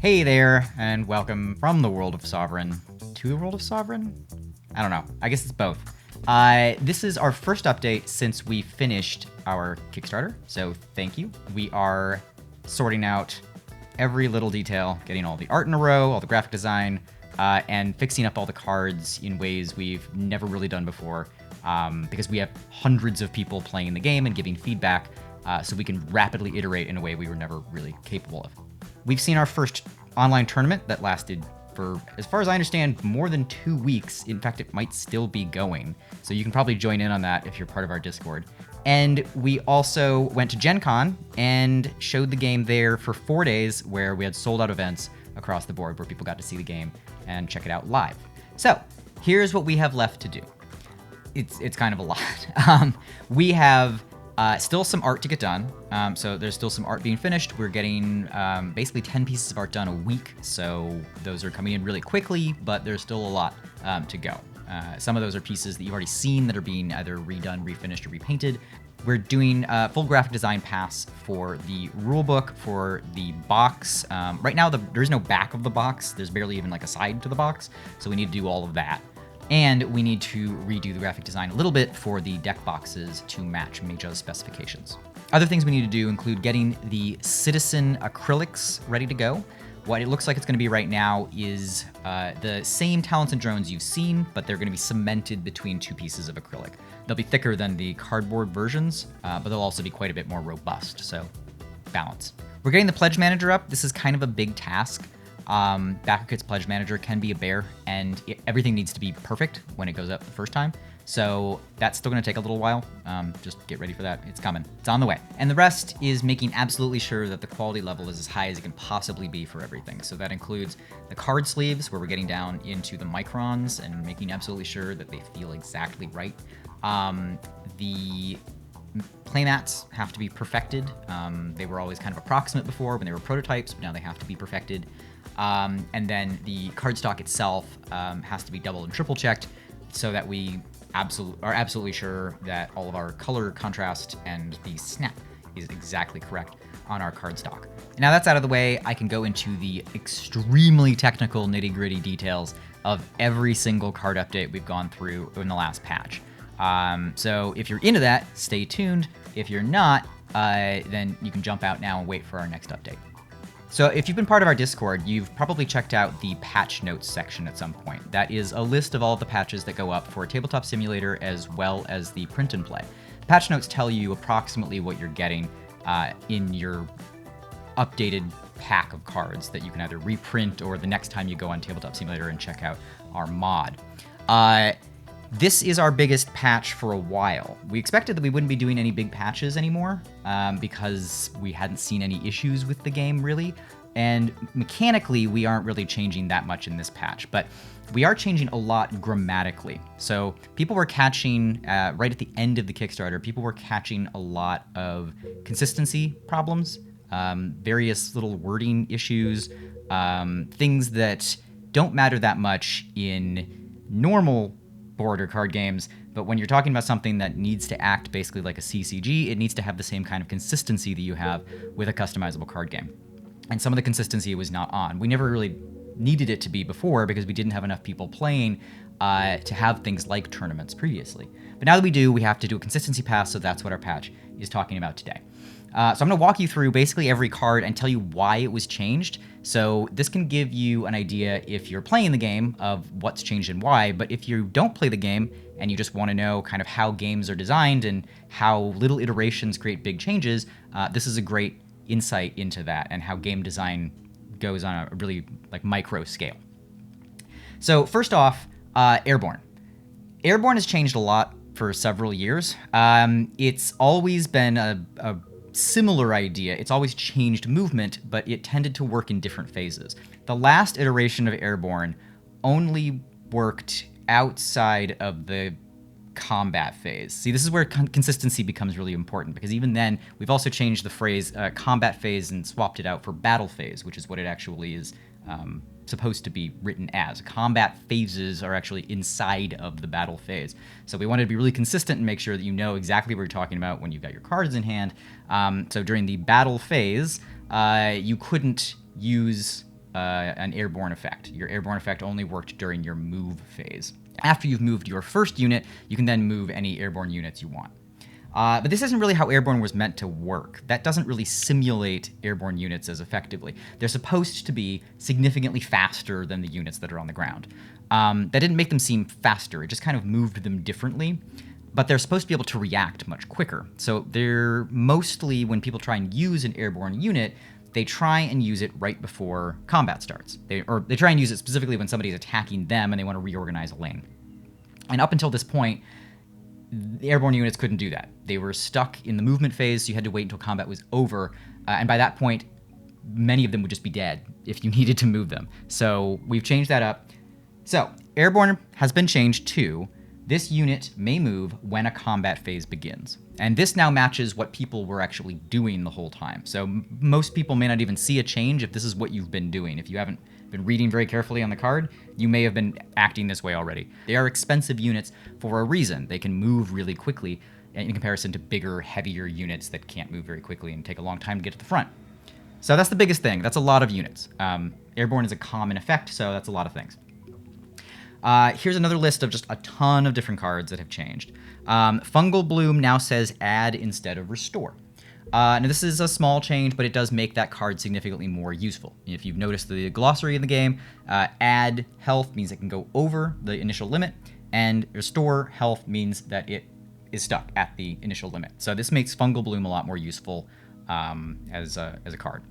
Hey there, and welcome from the world of Sovereign to the world of Sovereign? I don't know. I guess it's both. This is our first update since we finished our Kickstarter, so thank you. We are sorting out every little detail, getting all the art in a row, all the graphic design, and fixing up all the cards in ways we've never really done before, because we have hundreds of people playing the game and giving feedback, so we can rapidly iterate in a way we were never really capable of. We've seen our first online tournament that lasted for, as far as I understand, more than 2 weeks. In fact, it might still be going. So you can probably join in on that if you're part of our Discord. And we also went to Gen Con and showed the game there for 4 days, where we had sold out events across the board where people got to see the game and check it out live. So here's what we have left to do. It's kind of a lot. We have still some art to get done. So there's still some art being finished. We're getting basically 10 pieces of art done a week. So those are coming in really quickly, but there's still a lot to go. Some of those are pieces that you've already seen that are being either redone, refinished, or repainted. We're doing a full graphic design pass for the rulebook, for the box. Right now, there's no back of the box. There's barely even like a side to the box. So we need to do all of that. And we need to redo the graphic design a little bit for the deck boxes to match Mage's specifications. Other things we need to do include getting the Citizen acrylics ready to go. What it looks like it's going to be right now is the same talents and drones you've seen, but they're going to be cemented between 2 pieces of acrylic. They'll be thicker than the cardboard versions, but they'll also be quite a bit more robust, so balance. We're getting the Pledge Manager up. This is kind of a big task. BackerKit's Pledge Manager can be a bear, and everything needs to be perfect when it goes up the first time. So that's still going to take a little while. Just get ready for that. It's coming. It's on the way. And the rest is making absolutely sure that the quality level is as high as it can possibly be for everything. So that includes the card sleeves, where we're getting down into the microns and making absolutely sure that they feel exactly right. The playmats have to be perfected. They were always kind of approximate before when they were prototypes, but now they have to be perfected. And then the cardstock itself has to be double and triple checked so that we are absolutely sure that all of our color contrast and the snap is exactly correct on our cardstock. Now that's out of the way, I can go into the extremely technical nitty-gritty details of every single card update we've gone through in the last patch. So if you're into that, stay tuned. If you're not, then you can jump out now and wait for our next update. So if you've been part of our Discord, you've probably checked out the patch notes section at some point. That is a list of all of the patches that go up for Tabletop Simulator as well as the print and play. The patch notes tell you approximately what you're getting in your updated pack of cards that you can either reprint or the next time you go on Tabletop Simulator and check out our mod. This is our biggest patch for a while. We expected that we wouldn't be doing any big patches anymore because we hadn't seen any issues with the game, really. And mechanically, we aren't really changing that much in this patch, but we are changing a lot grammatically. So people were catching, right at the end of the Kickstarter, people were catching a lot of consistency problems, various little wording issues, things that don't matter that much in normal board or card games, but when you're talking about something that needs to act basically like a CCG, it needs to have the same kind of consistency that you have with a customizable card game. And some of the consistency was not on. We never really needed it to be before because we didn't have enough people playing to have things like tournaments previously. But now that we do, we have to do a consistency pass, so that's what our patch is talking about today. So I'm going to walk you through basically every card and tell you why it was changed. So this can give you an idea if you're playing the game of what's changed and why, but if you don't play the game and you just want to know kind of how games are designed and how little iterations create big changes, this is a great insight into that and how game design goes on a really like micro scale. So first off, Airborne. Airborne has changed a lot for several years. It's always been a similar idea. It's always changed movement, but it tended to work in different phases. The last iteration of Airborne only worked outside of the combat phase. See, this is where consistency becomes really important, because even then, we've also changed the phrase combat phase and swapped it out for battle phase, which is what it actually is supposed to be written as. Combat phases are actually inside of the battle phase. So we wanted to be really consistent and make sure that you know exactly what you're talking about when you've got your cards in hand. So during the battle phase, you couldn't use an airborne effect. Your airborne effect only worked during your move phase. After you've moved your first unit, you can then move any airborne units you want. But this isn't really how Airborne was meant to work. That doesn't really simulate airborne units as effectively. They're supposed to be significantly faster than the units that are on the ground. That didn't make them seem faster. It just kind of moved them differently. But they're supposed to be able to react much quicker. So they're mostly, when people try and use an airborne unit, they try and use it right before combat starts. They try and use it specifically when somebody's attacking them and they want to reorganize a lane. And up until this point, the airborne units couldn't do that. They were stuck in the movement phase, so you had to wait until combat was over. And by that point, many of them would just be dead if you needed to move them. So we've changed that up. So airborne has been changed to this unit may move when a combat phase begins. And this now matches what people were actually doing the whole time. So most people may not even see a change if this is what you've been doing. If you haven't been reading very carefully on the card, you may have been acting this way already. They are expensive units for a reason. They can move really quickly in comparison to bigger, heavier units that can't move very quickly and take a long time to get to the front. So that's the biggest thing. That's a lot of units. Airborne is a common effect, so that's a lot of things. Here's another list of just a ton of different cards that have changed. Fungal Bloom now says add instead of restore. Now this is a small change, but it does make that card significantly more useful. If you've noticed the glossary in the game, add health means it can go over the initial limit, and restore health means that it is stuck at the initial limit. So this makes Fungal Bloom a lot more useful as a card.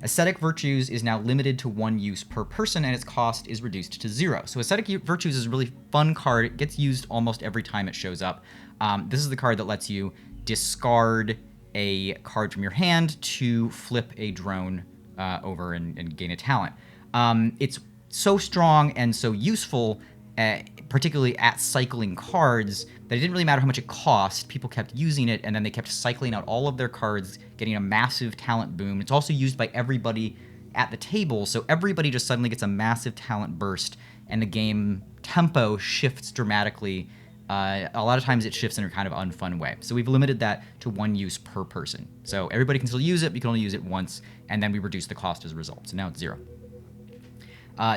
Aesthetic Virtues is now limited to 1 use per person, and its cost is reduced to 0. So Aesthetic Virtues is a really fun card. It gets used almost every time it shows up. This is the card that lets you discard a card from your hand to flip a drone over and gain a talent. It's so strong and so useful, particularly at cycling cards, that it didn't really matter how much it cost. People kept using it, and then they kept cycling out all of their cards, getting a massive talent boom. It's also used by everybody at the table, so everybody just suddenly gets a massive talent burst, and the game tempo shifts dramatically. A lot of times it shifts in a kind of unfun way. So we've limited that to 1 use per person. So everybody can still use it, but you can only use it once, and then we reduce the cost as a result. So now it's 0.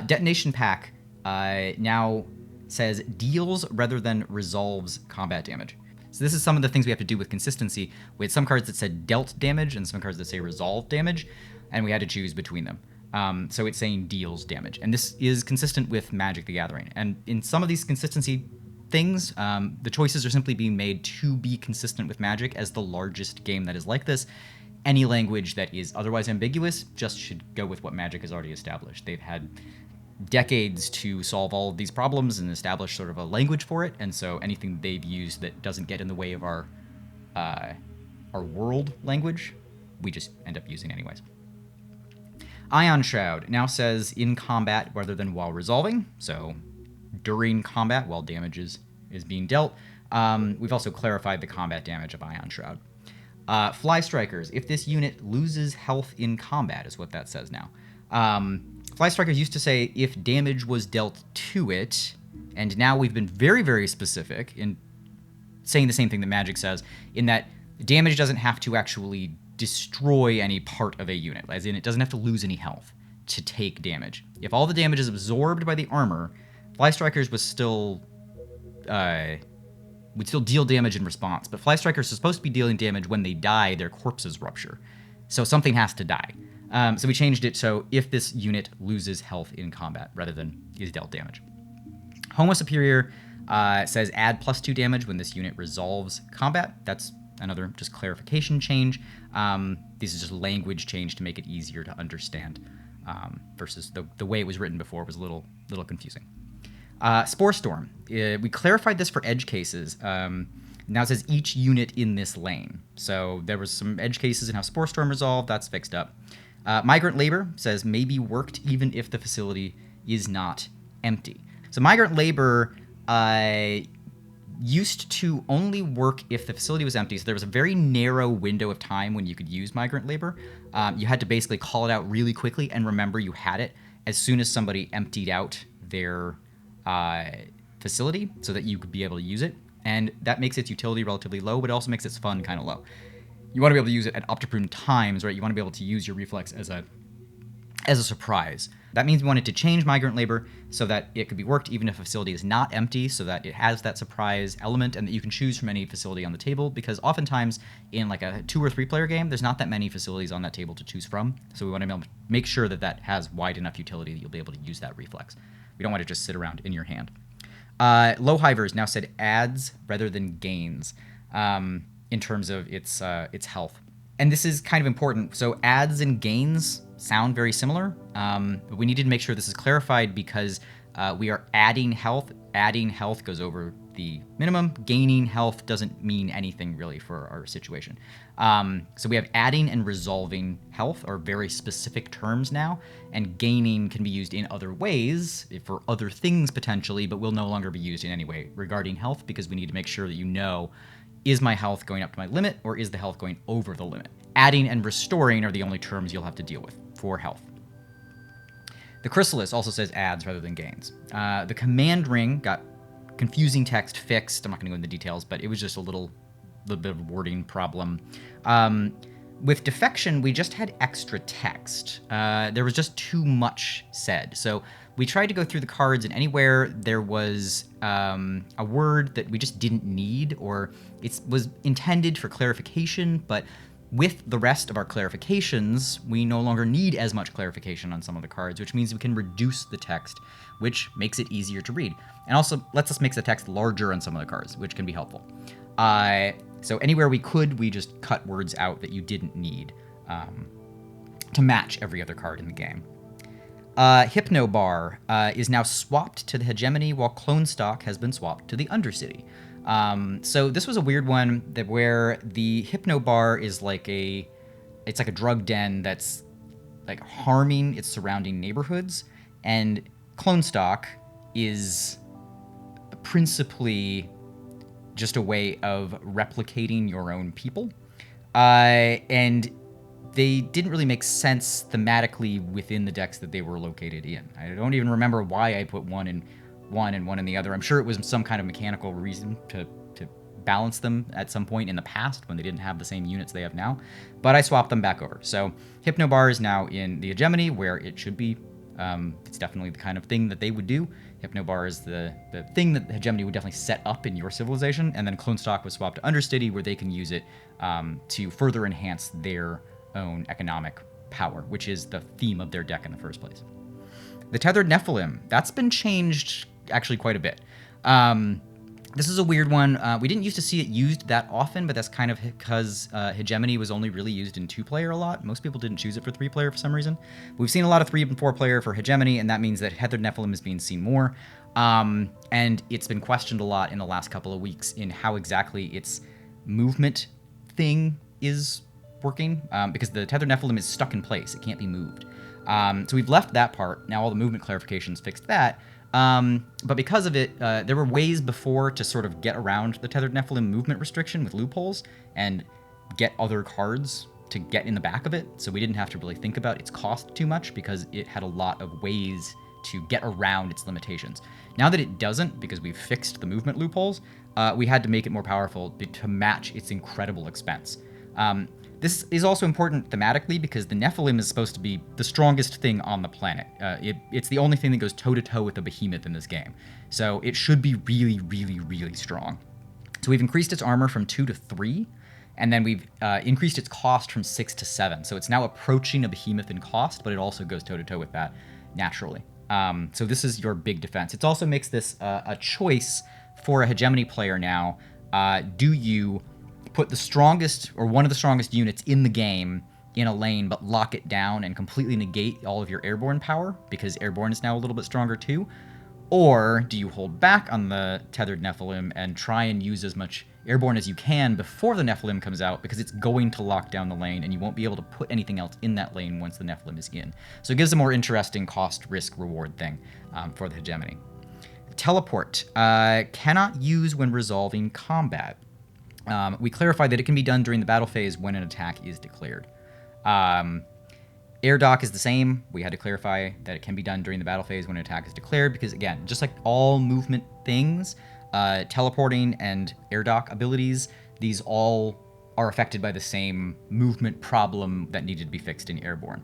Detonation Pack now says deals rather than resolves combat damage. So this is some of the things we have to do with consistency. We had some cards that said dealt damage and some cards that say resolved damage, and we had to choose between them. So it's saying deals damage. And this is consistent with Magic the Gathering. And in some of these consistency things, the choices are simply being made to be consistent with Magic as the largest game that is like this. Any language that is otherwise ambiguous just should go with what Magic has already established. They've had decades to solve all of these problems and establish sort of a language for it, and so anything they've used that doesn't get in the way of our world language, we just end up using anyways. Ion Shroud now says in combat rather than while resolving, so during combat while damage is being dealt. We've also clarified the combat damage of Ion Shroud. Fly Strikers, if this unit loses health in combat, is what that says now. Fly Strikers used to say if damage was dealt to it, and now we've been very, very specific in saying the same thing that Magic says, in that damage doesn't have to actually destroy any part of a unit, as in it doesn't have to lose any health to take damage. If all the damage is absorbed by the armor, Fly Strikers was still would still deal damage in response, but Fly Strikers are supposed to be dealing damage when they die, their corpses rupture. So something has to die. So we changed it so if this unit loses health in combat rather than is dealt damage. Homo Superior says add +2 damage when this unit resolves combat. That's another just clarification change. This is just language change to make it easier to understand versus the way it was written before was a little confusing. Sporestorm. We clarified this for edge cases. Now it says each unit in this lane. So there was some edge cases in how Sporestorm resolved. That's fixed up. Migrant Labor says may be worked even if the facility is not empty. So Migrant Labor used to only work if the facility was empty. So there was a very narrow window of time when you could use Migrant Labor. You had to basically call it out really quickly and remember you had it as soon as somebody emptied out their facility so that you could be able to use it. And that makes its utility relatively low, but it also makes its fun kind of low. You want to be able to use it at opportune times, right? You want to be able to use your reflex as a surprise. That means we wanted to change migrant labor so that it could be worked even if a facility is not empty, so that it has that surprise element and that you can choose from any facility on the table, because oftentimes in like a 2 or 3 player game, there's not that many facilities on that table to choose from. So we want to be able to make sure that that has wide enough utility that you'll be able to use that reflex. We don't want to just sit around in your hand. Low Hivers now said adds rather than gains in terms of its health. And this is kind of important. So adds and gains sound very similar, but we needed to make sure this is clarified because we are adding health. Adding health goes over the minimum. Gaining health doesn't mean anything really for our situation. So we have adding and resolving health are very specific terms now, and gaining can be used in other ways for other things potentially, but will no longer be used in any way regarding health, because we need to make sure that you know, is my health going up to my limit or is the health going over the limit? Adding and restoring are the only terms you'll have to deal with for health. The Chrysalis also says adds rather than gains. The command ring got confusing text fixed. I'm not going to go into the details, but it was just a little bit of a wording problem. With defection, we just had extra text. There was just too much said. So we tried to go through the cards, and anywhere there was a word that we just didn't need, or it was intended for clarification, but with the rest of our clarifications, we no longer need as much clarification on some of the cards, which means we can reduce the text, which makes it easier to read. And also lets us make the text larger on some of the cards, which can be helpful. So anywhere we could, we just cut words out that you didn't need to match every other card in the game. Hypnobar is now swapped to the Hegemony, while Clone Stock has been swapped to the Undercity. So this was a weird one that where the Hypnobar is like it's like a drug den that's like harming its surrounding neighborhoods, and Clone Stock is principally just a way of replicating your own people. And they didn't really make sense thematically within the decks that they were located in. I don't even remember why I put one in one and one in the other. I'm sure it was some kind of mechanical reason to balance them at some point in the past when they didn't have the same units they have now, but I swapped them back over. So Hypnobar is now in the Hegemony, where it should be. It's definitely the kind of thing that they would do. Hypnobar is the thing that the Hegemony would definitely set up in your civilization, and then Clone Stock was swapped to Undercity, where they can use it to further enhance their own economic power, which is the theme of their deck in the first place. The Tethered Nephilim, that's been changed actually quite a bit. This is a weird one. We didn't used to see it used that often, but that's kind of because Hegemony was only really used in 2-player a lot. Most people didn't choose it for 3-player for some reason. We've seen a lot of 3 and 4-player for Hegemony, and that means that Tethered Nephilim is being seen more. And it's been questioned a lot in the last couple of weeks in how exactly its movement thing is working, because the Tethered Nephilim is stuck in place. It can't be moved. So we've left that part. Now all the movement clarifications fixed that. But because of it, there were ways before to sort of get around the Tethered Nephilim movement restriction with loopholes and get other cards to get in the back of it. So we didn't have to really think about its cost too much because it had a lot of ways to get around its limitations. Now that it doesn't, because we've fixed the movement loopholes, we had to make it more powerful to match its incredible expense. This is also important thematically because the Nephilim is supposed to be the strongest thing on the planet. It's the only thing that goes toe-to-toe with the behemoth in this game. So it should be really, really, really strong. So we've increased its armor from 2 to 3, and then we've increased its cost from 6 to 7. So it's now approaching a behemoth in cost, but it also goes toe-to-toe with that naturally. So this is your big defense. It also makes this a choice for a Hegemony player now. Do you put the strongest or one of the strongest units in the game in a lane, but lock it down and completely negate all of your Airborne power because Airborne is now a little bit stronger too? Or do you hold back on the Tethered Nephilim and try and use as much Airborne as you can before the Nephilim comes out, because it's going to lock down the lane and you won't be able to put anything else in that lane once the Nephilim is in. So it gives a more interesting cost, risk, reward thing for the Hegemony. Teleport. Cannot use when resolving combat. We clarified that it can be done during the battle phase when an attack is declared. AirDo is the same. We had to clarify that it can be done during the battle phase when an attack is declared because, again, just like all movement things, teleporting and AirDo abilities, these all are affected by the same movement problem that needed to be fixed in Airborne.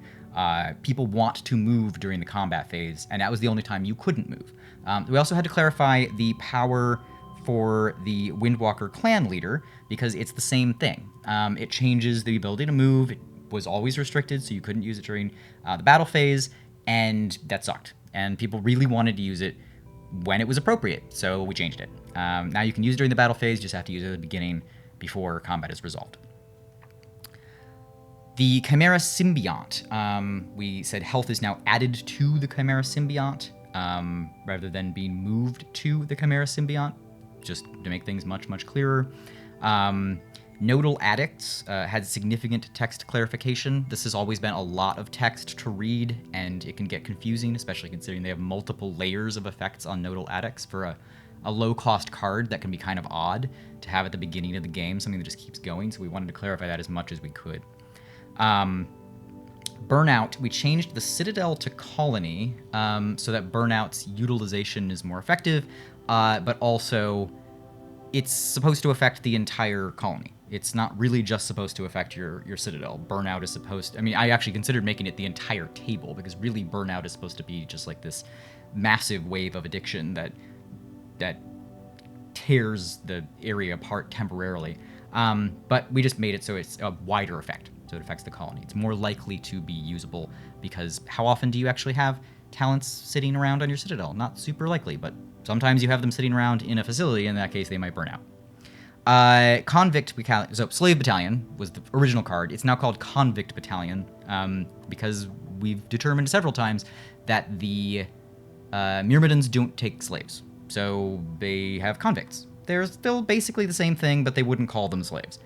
People want to move during the combat phase, and that was the only time you couldn't move. We also had to clarify the power for the Windwalker clan leader, because it's the same thing. It changes the ability to move. It was always restricted, so you couldn't use it during the battle phase, and that sucked. And people really wanted to use it when it was appropriate, so we changed it. Now you can use it during the battle phase, just have to use it at the beginning before combat is resolved. The Chimera Symbiant, we said health is now added to the Chimera Symbiant rather than being moved to the Chimera Symbiant, just to make things much, much clearer. Nolan Addicts had significant text clarification. This has always been a lot of text to read, and it can get confusing, especially considering they have multiple layers of effects on Nolan Addicts for a low-cost card that can be kind of odd to have at the beginning of the game, something that just keeps going, so we wanted to clarify that as much as we could. Burnout, we changed the Citadel to Colony so that Burnout's utilization is more effective, but also it's supposed to affect the entire colony. It's not really just supposed to affect your Citadel. Burnout is supposed to, I mean, I actually considered making it the entire table, because really Burnout is supposed to be just like this massive wave of addiction that tears the area apart temporarily. But we just made it so it's a wider effect, so it affects the colony. It's more likely to be usable, because how often do you actually have talents sitting around on your Citadel? Not super likely, but sometimes you have them sitting around in a facility. In that case, they might burn out. Convict Battalion, so Slave Battalion was the original card. It's now called Convict Battalion, because we've determined several times that the Myrmidons don't take slaves, so they have convicts. They're still basically the same thing, but they wouldn't call them slaves.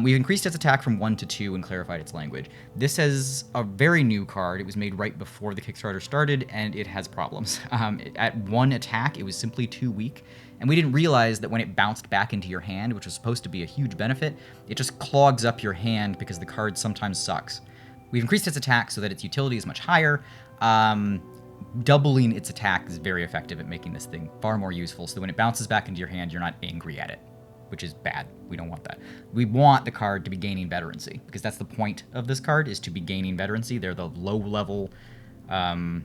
We've increased its attack from 1 to 2 and clarified its language. This is a very new card. It was made right before the Kickstarter started, and it has problems. At 1 attack, it was simply too weak, and we didn't realize that when it bounced back into your hand, which was supposed to be a huge benefit, it just clogs up your hand because the card sometimes sucks. We've increased its attack so that its utility is much higher. Doubling its attack is very effective at making this thing far more useful, so that when it bounces back into your hand, you're not angry at it, which is bad. We don't want that. We want the card to be gaining veterancy, because that's the point of this card, is to be gaining veterancy. They're the low-level Convict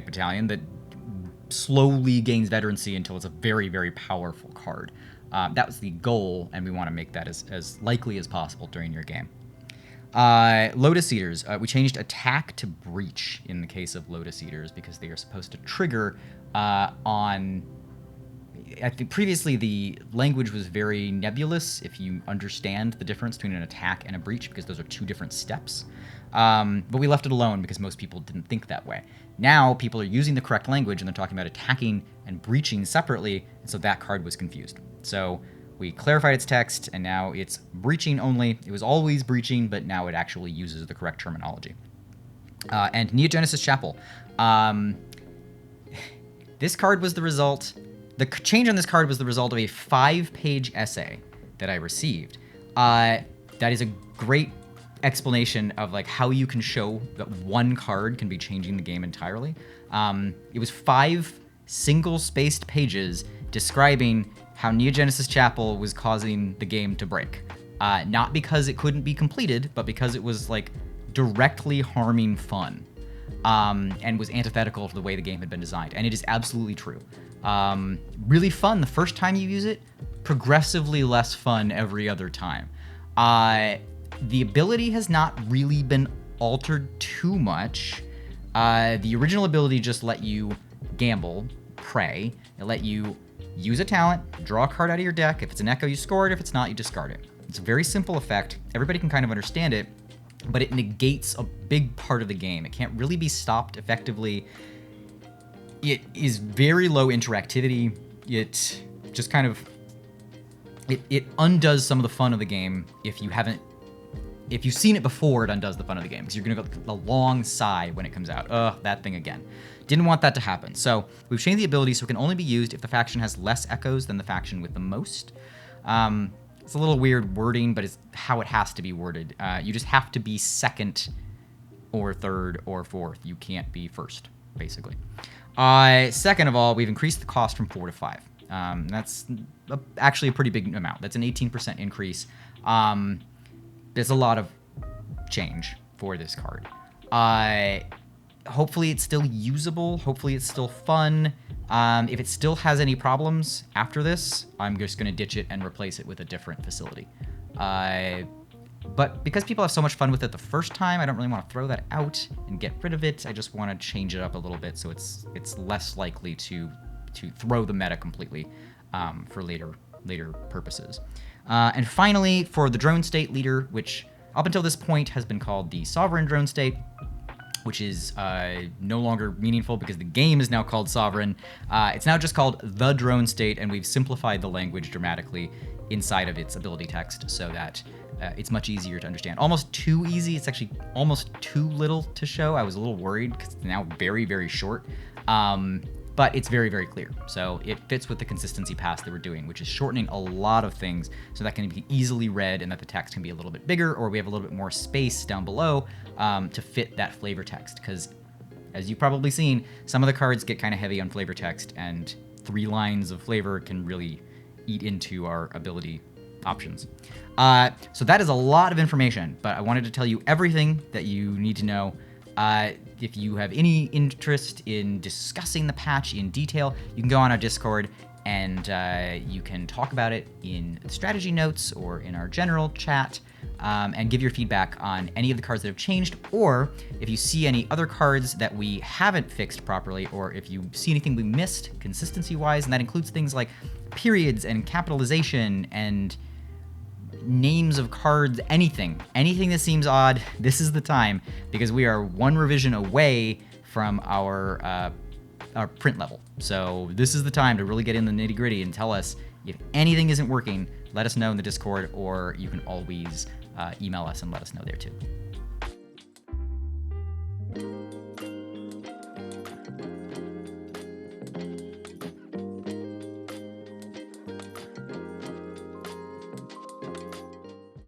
Battalion that slowly gains veterancy until it's a very, very powerful card. That was the goal, and we want to make that as likely as possible during your game. Lotus Eaters. We changed attack to breach in the case of Lotus Eaters, because they are supposed to trigger on... I think previously the language was very nebulous if you understand the difference between an attack and a breach, because those are two different steps. But we left it alone because most people didn't think that way. Now people are using the correct language, and they're talking about attacking and breaching separately, and so that card was confused. So we clarified its text, and now it's breaching only. It was always breaching, but now it actually uses the correct terminology. And Neogenesis Chapel. This card was the result... The change on this card was the result of a 5-page essay that I received. That is a great explanation of like how you can show that one card can be changing the game entirely. It was 5 single-spaced pages describing how Neogenesis Chapel was causing the game to break. Not because it couldn't be completed, but because it was like directly harming fun. And was antithetical to the way the game had been designed. And it is absolutely true. Really fun the first time you use it, progressively less fun every other time. The ability has not really been altered too much. The original ability just let you gamble, pray. It let you use a talent, draw a card out of your deck. If it's an echo, you score it. If it's not, you discard it. It's a very simple effect. Everybody can kind of understand it, but it negates a big part of the game. It can't really be stopped effectively. It is very low interactivity. It just kind of... It undoes some of the fun of the game if you haven't... If you've seen it before, it undoes the fun of the game, because you're going to go a long sigh when it comes out. Ugh, that thing again. Didn't want that to happen. So we've changed the ability so it can only be used if the faction has less echoes than the faction with the most. It's a little weird wording, but it's how it has to be worded. You just have to be second or third or fourth. You can't be first, basically. Second of all, we've increased the cost from 4 to 5. That's actually a pretty big amount. That's an 18% increase. There's a lot of change for this card. Hopefully it's still usable. Hopefully it's still fun. If it still has any problems after this, I'm just going to ditch it and replace it with a different facility. But because people have so much fun with it the first time, I don't really want to throw that out and get rid of it. I just want to change it up a little bit so it's less likely to throw the meta completely for later purposes. And finally, for the drone state leader, which up until this point has been called the Sovereign Drone State, which is no longer meaningful because the game is now called Sovereign. It's now just called the Drone State, and we've simplified the language dramatically inside of its ability text so that it's much easier to understand. Almost too easy. It's actually almost too little to show. I was a little worried because it's now very, very short. But it's very, very clear. So it fits with the consistency pass that we're doing, which is shortening a lot of things so that can be easily read and that the text can be a little bit bigger, or we have a little bit more space down below to fit that flavor text. Because as you've probably seen, some of the cards get kind of heavy on flavor text, and 3 lines of flavor can really eat into our ability options. So that is a lot of information, but I wanted to tell you everything that you need to know. If you have any interest in discussing the patch in detail, you can go on our Discord and you can talk about it in the strategy notes or in our general chat and give your feedback on any of the cards that have changed, or if you see any other cards that we haven't fixed properly, or if you see anything we missed consistency-wise, and that includes things like periods and capitalization and names of cards, anything that seems odd. This is the time, because we are 1 revision away from our print level. So this is the time to really get in the nitty-gritty and tell us if anything isn't working. Let us know in the Discord, or you can always email us and let us know there too.